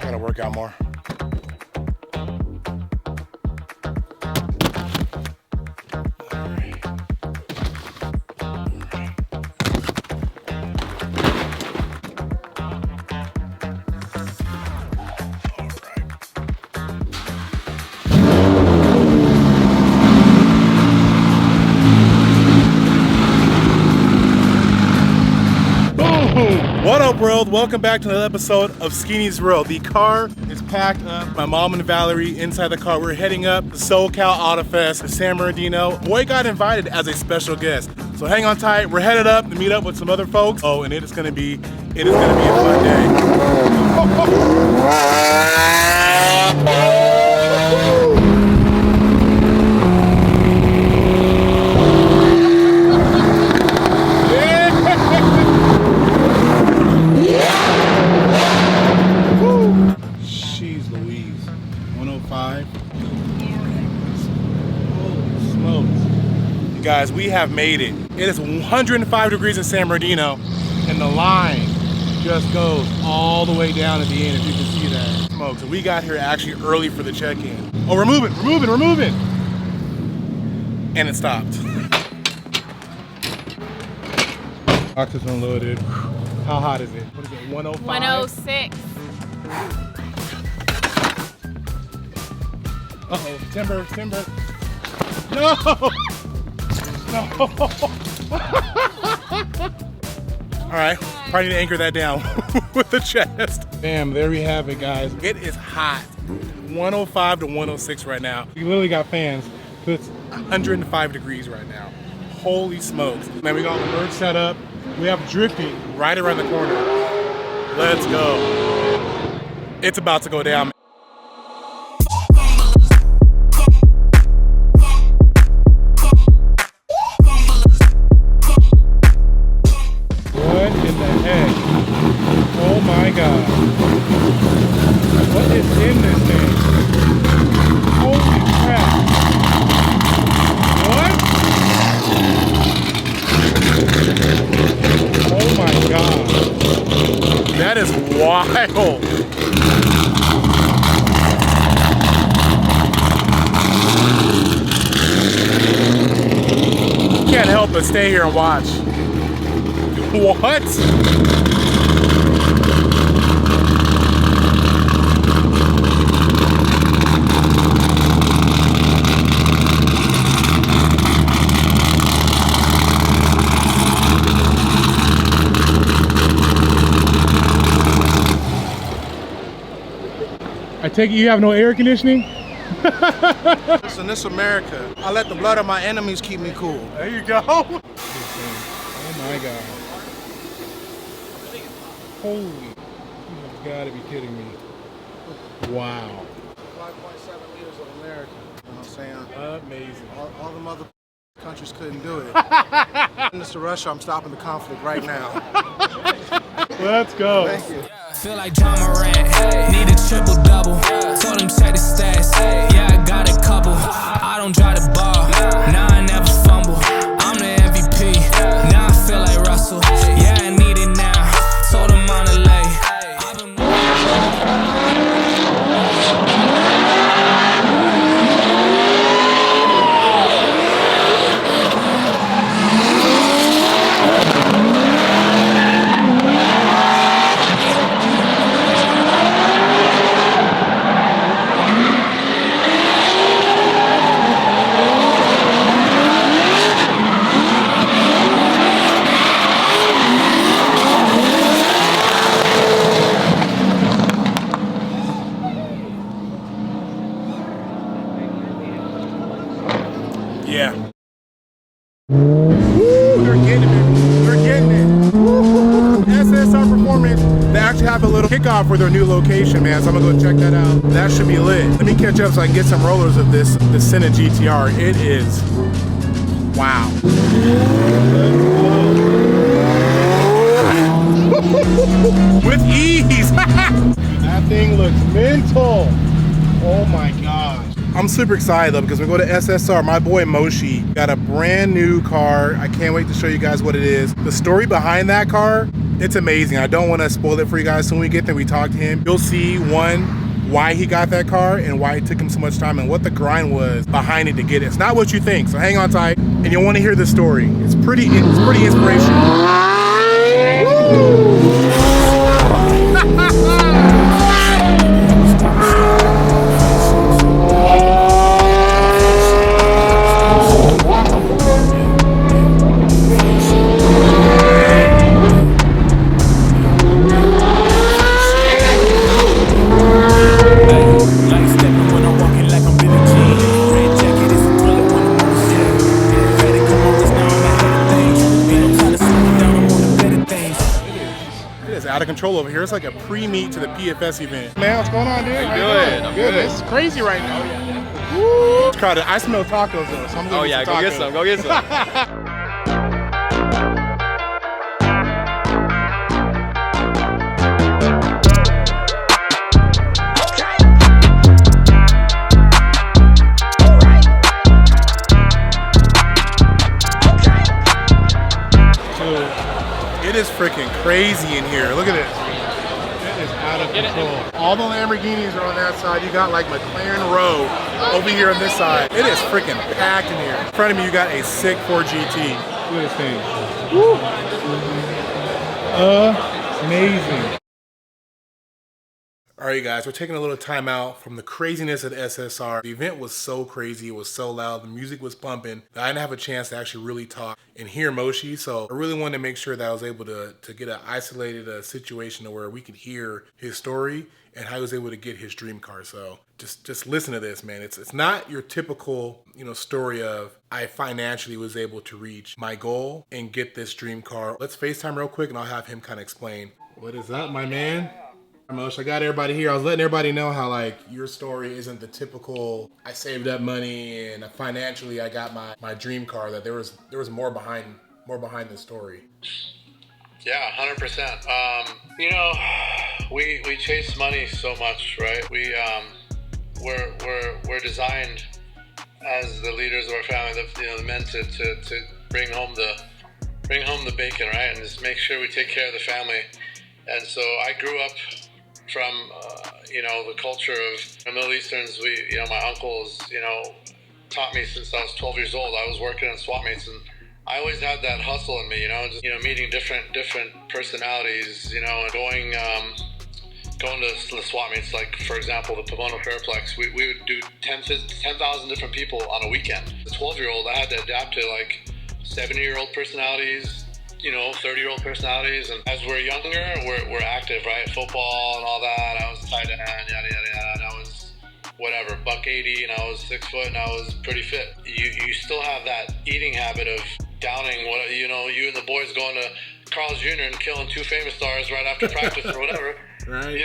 Gotta work out more. What up, world? Welcome back to another episode of Skinny's World. The car is packed up. My mom and Valerie inside the car. We're heading up to SoCal Autofest to San Bernardino. Boy got invited as a special guest. So hang on tight. We're headed up to meet up with some other folks. Oh, and it is gonna be a fun day. Guys, we have made it. It is 105 degrees in San Bernardino, and the line just goes all the way down at the end, if you can see that. Smoke. So we got here actually early for the check-in. Oh, we're moving. And it stopped. Box is unloaded. How hot is it? What is it, 105? 106. Uh-oh, timber. No! No. All right, probably need to anchor that down with the chest. Bam, there we have it, guys. It is hot. 105 to 106 right now. We literally got fans, but it's 105 degrees right now. Holy smokes. Man, we got the merch set up. We have drifting right around the corner. Let's go. It's about to go down. Oh my God. What is in this thing? Holy crap. What? Oh my God. That is wild. Can't help but stay here and watch. What? I take it you have no air conditioning? Listen, this America. I let the blood of my enemies keep me cool. There you go. Oh my God. Holy, you have gotta be kidding me. Wow. 5.7 liters of America. You know what I'm saying? Amazing. All the other countries couldn't do it. Mr. Russia, I'm stopping the conflict right now. Let's go. Thank you. Feel like John Morant, need a triple double. Told him check the stats, yeah I got a couple. I don't drive the ball, now I never fumble. I'm the MVP, now I feel like Russell. Yeah I need it now, told him on the lay. Yeah. Woo, they're getting it. They're getting it. Woo. SSR Performance, they actually have a little kickoff for their new location, man. So I'm gonna go check that out. That should be lit. Let me catch up so I can get some rollers of this Senna GTR. It is, wow. With ease. That thing looks mental. Oh my gosh. I'm super excited though because we go to SSR. My boy Moshi got a brand new car. I can't wait to show you guys what it is. The story behind that car, it's amazing. I don't want to spoil it for you guys. So when we get there, we talk to him. You'll see why he got that car and why it took him so much time and what the grind was behind it to get it. It's not what you think. So hang on tight and you'll want to hear the story. It's pretty inspirational. Woo! Out of control over here. It's like a pre-meet to the PFS event. Man, what's going on, dude? How you doing? I'm good. It's crazy right now. Woo! It's crowded. I smell tacos though, so I'm going to go get some. Go get some. It is freaking crazy in here. Look at this. It is out of control. All the Lamborghinis are on that side. You got like McLaren Row over here on this side. It is freaking packed in here. In front of me, you got a sick 4 GT. Look at this thing. Woo. Amazing. All right, guys, we're taking a little time out from the craziness at SSR. The event was so crazy, it was so loud, the music was pumping, that I didn't have a chance to actually really talk and hear Moshi. So I really wanted to make sure that I was able to get an isolated situation where we could hear his story and how he was able to get his dream car. So just listen to this, man. It's not your typical, story of I financially was able to reach my goal and get this dream car. Let's FaceTime real quick and I'll have him kind of explain. What is up, my man? Mosh, I got everybody here. I was letting everybody know how like your story isn't the typical I saved up money and financially I got my dream car, that there was more behind the story. Yeah, 100%. We chase money so much, right? We're designed as the leaders of our family, the men to bring home the bacon, right? And just make sure we take care of the family. And so I grew up from the culture of the Middle Easterns. My uncles taught me since I was 12 years old. I was working in swap meets and I always had that hustle in me, just meeting different personalities, and going to the swap meets. Like for example, the Pomona Fairplex, we would do 10,000 different people on a weekend. As a 12-year-old, I had to adapt to like 70-year-old personalities, 30-year-old personalities. And as we're younger, we're active, right? Football and all that. I was tight end, yada, yada, yada. And I was whatever, $180 and I was 6 foot and I was pretty fit. You still have that eating habit of downing you and the boys going to Carl's Jr. and killing 2 famous stars right after practice or whatever. Right.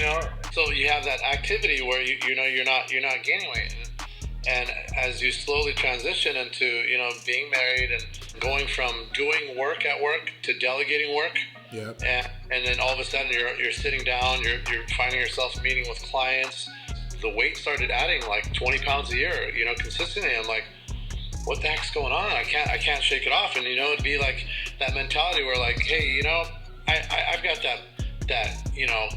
So you have that activity where you're not gaining weight. And as you slowly transition into, being married and going from doing work at work to delegating work, yep. and then all of a sudden you're sitting down, you're finding yourself meeting with clients. The weight started adding like 20 pounds a year, consistently. I'm like, what the heck's going on? I can't shake it off. And it'd be like that mentality where like, hey, I've got that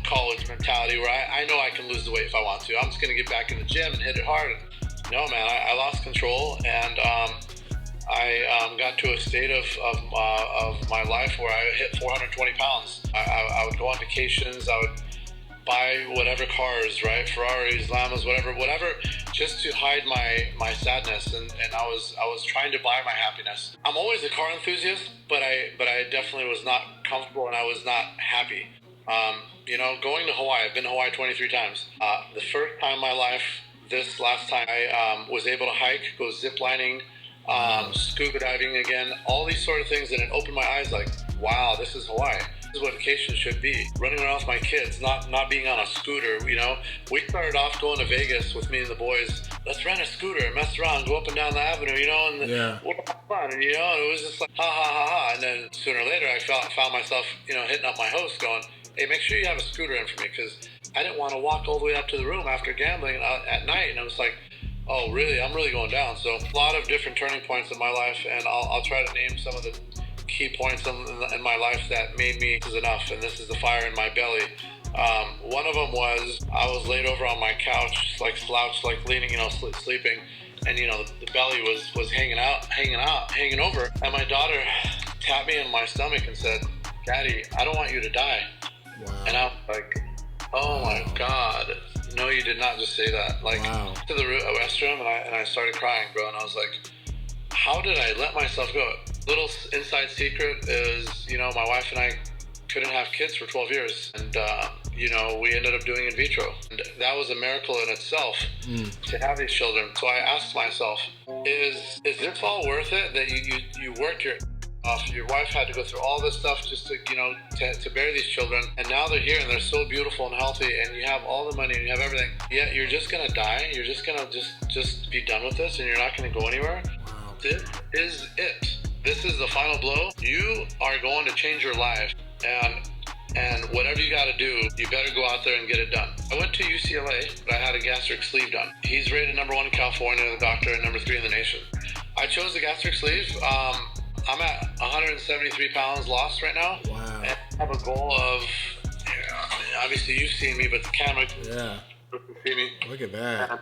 college mentality where I know I can lose the weight if I want to. I'm just gonna get back in the gym and hit it hard. No, man, I lost control, and I got to a state of my life where I hit 420 pounds. I would go on vacations. I would buy whatever cars, right? Ferraris, Llamas, whatever, just to hide my sadness. And I was trying to buy my happiness. I'm always a car enthusiast, but I definitely was not comfortable and I was not happy. Going to Hawaii, I've been to Hawaii 23 times. The first time in my life, this last time, I was able to hike, go zip lining, scuba diving again, all these sort of things, and it opened my eyes like, wow, this is Hawaii. This is what vacation should be. Running around with my kids, not being on a scooter, We started off going to Vegas with me and the boys. Let's rent a scooter and mess around, go up and down the avenue, and we'll have fun. And, it was just like, ha, ha, ha, ha. And then sooner or later, I found myself, hitting up my host going, hey, make sure you have a scooter in for me, because I didn't want to walk all the way up to the room after gambling at night. And I was like, oh, really? I'm really going down. So a lot of different turning points in my life, and I'll try to name some of the key points in my life that made me, this is enough, and this is the fire in my belly. One of them was I was laid over on my couch, like slouched, like leaning, sleeping, and the belly was hanging over, and my daughter tapped me in my stomach and said, "Daddy, I don't want you to die." Wow. And I was like, oh my God. No, you did not just say that. Like, to the restroom, and I started crying, bro. And I was like, how did I let myself go? Little inside secret is, my wife and I couldn't have kids for 12 years. And, we ended up doing in vitro. And that was a miracle in itself to have these children. So I asked myself, is this all worth it? That you worked your wife had to go through all this stuff just to, to bear these children, and now they're here and they're so beautiful and healthy, and you have all the money and you have everything, yet you're just gonna die. You're just gonna just be done with this, and you're not gonna go anywhere. Wow. This is it. This is the final blow. You are going to change your life, and whatever you got to do, you better go out there and get it done. I went to UCLA, but I had a gastric sleeve done. He's rated #1 in California, the doctor, and #3 in the nation. I chose the gastric sleeve. I'm at 173 pounds lost right now. Wow. And I have a goal of, obviously you've seen me, but the camera doesn't see me. Look at that.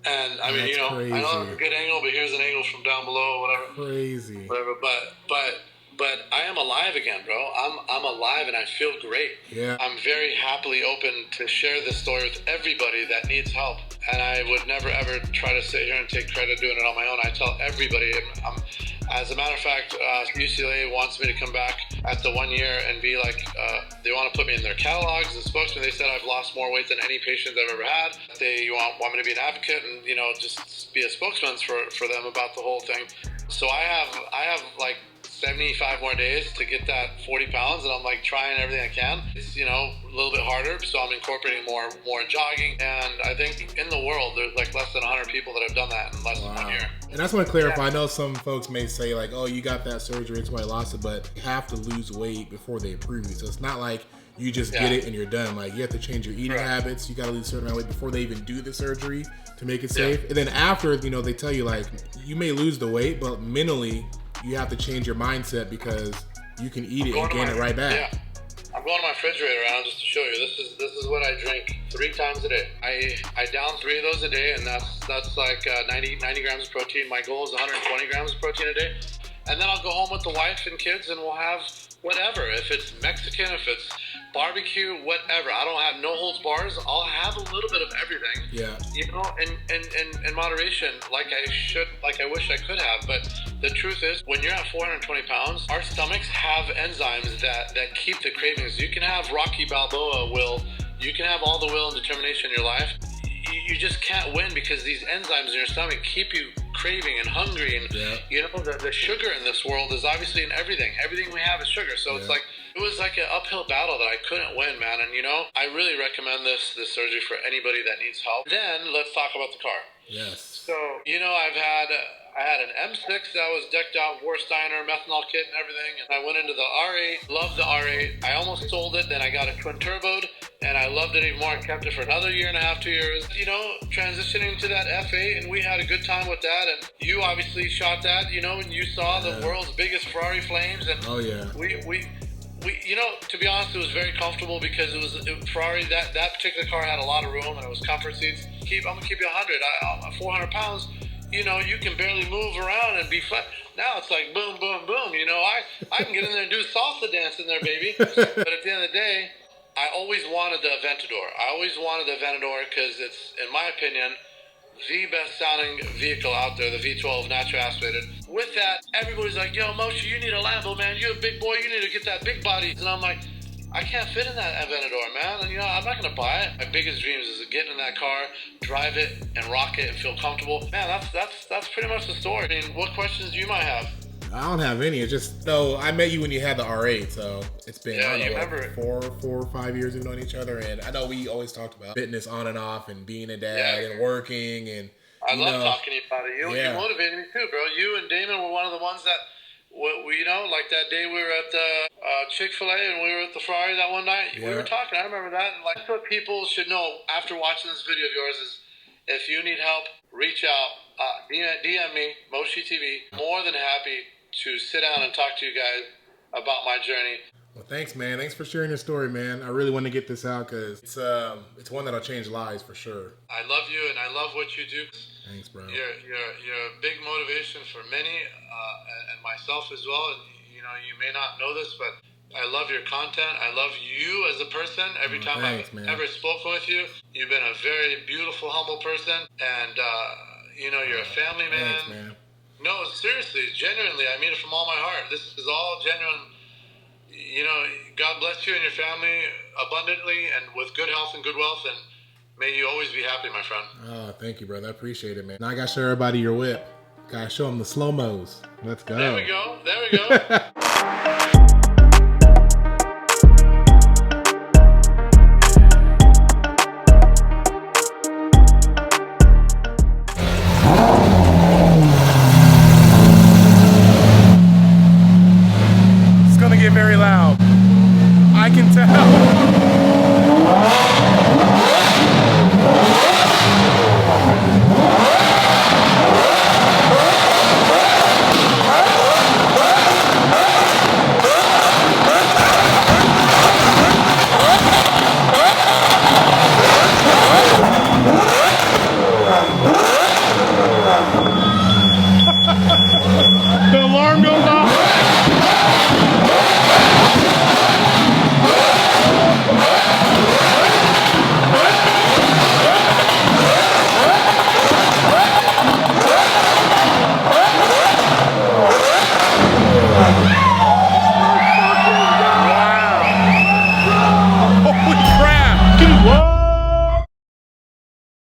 And I mean, crazy. I know it's a good angle, but here's an angle from down below, whatever. Crazy. Whatever, but I am alive again, bro. I'm alive and I feel great. Yeah. I'm very happily open to share this story with everybody that needs help. And I would never ever try to sit here and take credit doing it on my own. I tell everybody. As a matter of fact, UCLA wants me to come back at the 1 year and be like, they want to put me in their catalogs and spokesman. They said I've lost more weight than any patient I've ever had. They want me to be an advocate and just be a spokesman for them about the whole thing. So I have like 75 more days to get that 40 pounds, and I'm like trying everything I can. It's a little bit harder, so I'm incorporating more jogging, and I think in the world there's like less than 100 people that have done that in less than 1 year. And I just want to clarify, I know some folks may say like, oh, you got that surgery, it's why you lost it, but you have to lose weight before they approve you. So it's not like you just get it and you're done. Like, you have to change your eating habits. You got to lose a certain amount of weight before they even do the surgery to make it safe. And then after, they tell you like, you may lose the weight, but mentally you have to change your mindset because you can eat it and gain it right back. Yeah. I'm going to my refrigerator around just to show you. This is what I drink 3 times a day. I down 3 of those a day, and that's like 90 grams of protein. My goal is 120 grams of protein a day. And then I'll go home with the wife and kids, and we'll have whatever. If it's Mexican, if it's barbecue, whatever. I don't have no holds bars. I'll have a little bit of everything. Yeah. In moderation, like I wish I could have. But the truth is, when you're at 420 pounds, our stomachs have enzymes that keep the cravings. You can have Rocky Balboa will. You can have all the will and determination in your life. You just can't win because these enzymes in your stomach keep you craving and hungry. And the sugar in this world is obviously in everything. Everything we have is sugar. So it's like, it was like an uphill battle that I couldn't win, man. And I really recommend this surgery for anybody that needs help. Then let's talk about the car. Yes. So, I had an M6 that was decked out, Warsteiner, methanol kit and everything. And I went into the R8, loved the R8. I almost sold it. Then I got it twin turboed and I loved it even more. I kept it for another 1.5 2 years. Transitioning to that F8, and we had a good time with that. And you obviously shot that, and you saw the world's biggest Ferrari flames. And we to be honest, it was very comfortable because Ferrari, that particular car had a lot of room and it was comfort seats. I'm gonna keep you 100. I'm 400 pounds. You can barely move around and be flat. Now it's like boom, boom, boom. I can get in there and do salsa dance in there, baby. But at the end of the day, I always wanted the Aventador. I always wanted the Aventador because it's, in my opinion, the best sounding vehicle out there, the V12 naturally aspirated. With that, everybody's like, yo, Moshi, you need a Lambo, man. You're a big boy. You need to get that big body. And I'm like, I can't fit in that Aventador, man. And I'm not going to buy it. My biggest dreams is to get in that car, drive it, and rock it and feel comfortable. Man, that's pretty much the story. I mean, what questions you might have? I don't have any. It's just, I met you when you had the R8, so it's been, I don't know, 4 or 5 years we've known each other, and I know we always talked about fitness on and off and being a dad and working, and I love talking to you about it. You motivated me too, bro. You and Damon were one of the ones that, like that day we were at the Chick-fil-A and we were at the Ferrari that one night. We were talking. I remember that. And like, what people should know after watching this video of yours If you need help, reach out, DM me, Moshi TV. More than happy to sit down and talk to you guys about my journey. Well, thanks, man. Thanks for sharing your story, man. I really want to get this out because it's one that'll change lives for sure. I love you and I love what you do. Thanks, bro. You're a big motivation for many, and myself as well. And you know, you may not know this, but I love your content. I love you as a person. Every time I've ever spoken with you, you've been a very beautiful, humble person, and you know, you're a family man. Thanks, man. No, seriously, genuinely, I mean it from all my heart. This is all genuine. You know, God bless you and your family abundantly and with good health and good wealth, and may you always be happy, my friend. Oh, thank you, brother. I appreciate it, man. Now I gotta show everybody your whip. Gotta show them the slow-mos. Let's go. There we go. There we go.